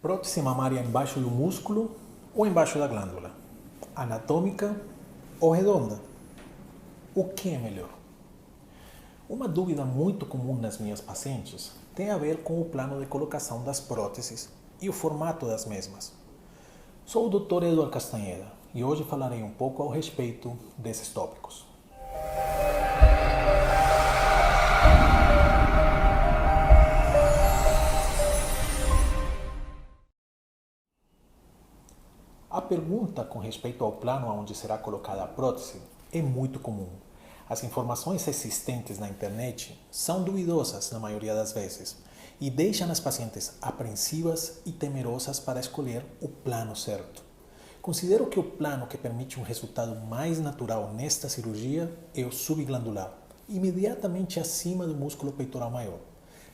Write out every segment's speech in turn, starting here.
Prótese mamária embaixo do músculo ou embaixo da glândula? Anatômica ou redonda? O que é melhor? Uma dúvida muito comum nas minhas pacientes tem a ver com o plano de colocação das próteses e o formato das mesmas. Sou o Dr. Eduardo Castanheda e hoje falarei um pouco ao respeito desses tópicos. A pergunta com respeito ao plano onde será colocada a prótese é muito comum. As informações existentes na internet são duvidosas na maioria das vezes e deixam as pacientes apreensivas e temerosas para escolher o plano certo. Considero que o plano que permite um resultado mais natural nesta cirurgia é o subglandular, imediatamente acima do músculo peitoral maior.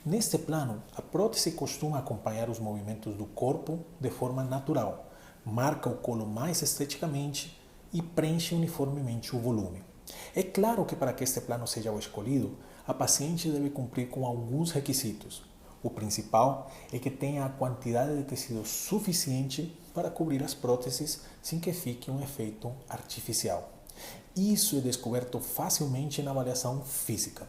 Neste plano, a prótese costuma acompanhar os movimentos do corpo de forma natural, marca o colo mais esteticamente e preenche uniformemente o volume. É claro que para que este plano seja o escolhido, a paciente deve cumprir com alguns requisitos. O principal é que tenha a quantidade de tecido suficiente para cobrir as próteses sem que fique um efeito artificial. Isso é descoberto facilmente na avaliação física.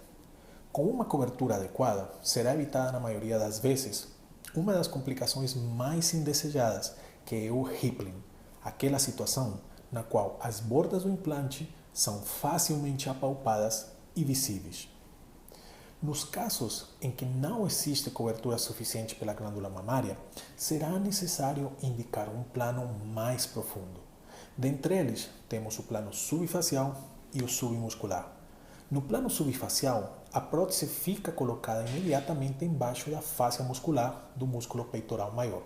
Com uma cobertura adequada, será evitada na maioria das vezes uma das complicações mais indesejadas, que é o rippling, aquela situação na qual as bordas do implante são facilmente apalpadas e visíveis. Nos casos em que não existe cobertura suficiente pela glândula mamária, será necessário indicar um plano mais profundo. Dentre eles, temos o plano subfacial e o submuscular. No plano subfacial, a prótese fica colocada imediatamente embaixo da fáscia muscular do músculo peitoral maior.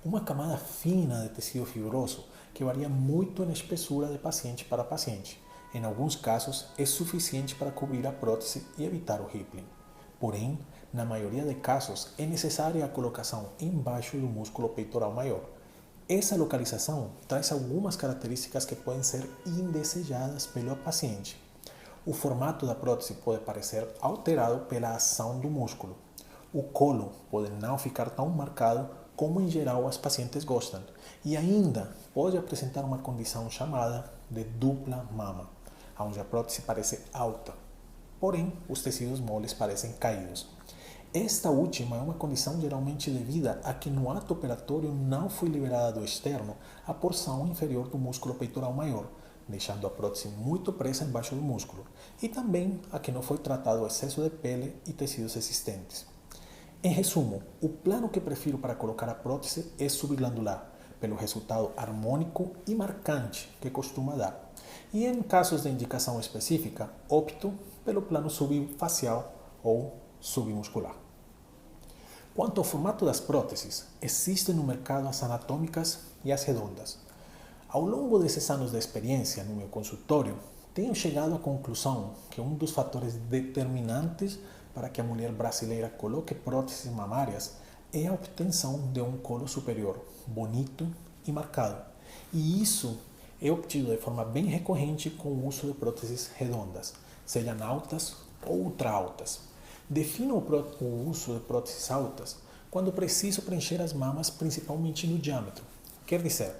Uma camada fina de tecido fibroso que varia muito na espessura de paciente para paciente. Em alguns casos, é suficiente para cobrir a prótese e evitar o rippling. Porém, na maioria de casos, é necessária a colocação embaixo do músculo peitoral maior. Essa localização traz algumas características que podem ser indesejadas pelo paciente. O formato da prótese pode parecer alterado pela ação do músculo. O colo pode não ficar tão marcado como em geral as pacientes gostam, e ainda pode apresentar uma condição chamada de dupla mama, onde a prótese parece alta, porém os tecidos moles parecem caídos. Esta última é uma condição geralmente devida a que no ato operatório não foi liberada do externo a porção inferior do músculo peitoral maior, deixando a prótese muito presa embaixo do músculo, e também a que não foi tratado o excesso de pele e tecidos existentes. Em resumo, o plano que prefiro para colocar a prótese é subglandular, pelo resultado harmônico e marcante que costuma dar. E em casos de indicação específica, opto pelo plano subfacial ou submuscular. Quanto ao formato das próteses, existem no mercado as anatômicas e as redondas. Ao longo desses anos de experiência no meu consultório, tenho chegado à conclusão que um dos fatores determinantes para que a mulher brasileira coloque próteses mamárias é a obtenção de um colo superior bonito e marcado. E isso é obtido de forma bem recorrente com o uso de próteses redondas, sejam altas ou ultra altas. Defino o uso de próteses altas quando preciso preencher as mamas principalmente no diâmetro. Quer dizer,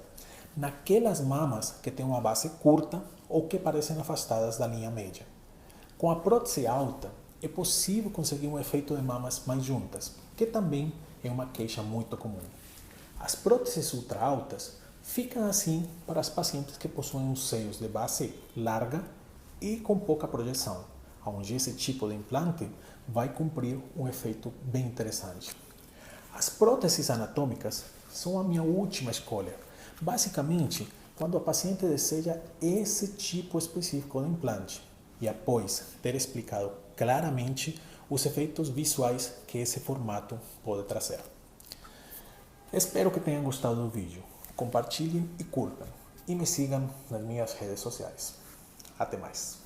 naquelas mamas que têm uma base curta ou que parecem afastadas da linha média. Com a prótese alta, é possível conseguir um efeito de mamas mais juntas, que também é uma queixa muito comum. As próteses ultra altas ficam assim para as pacientes que possuem os seios de base larga e com pouca projeção, onde esse tipo de implante vai cumprir um efeito bem interessante. As próteses anatômicas são a minha última escolha, basicamente quando a paciente deseja esse tipo específico de implante e após ter explicado claramente os efeitos visuais que esse formato pode trazer. Espero que tenham gostado do vídeo. Compartilhem e curtam. E me sigam nas minhas redes sociais. Até mais.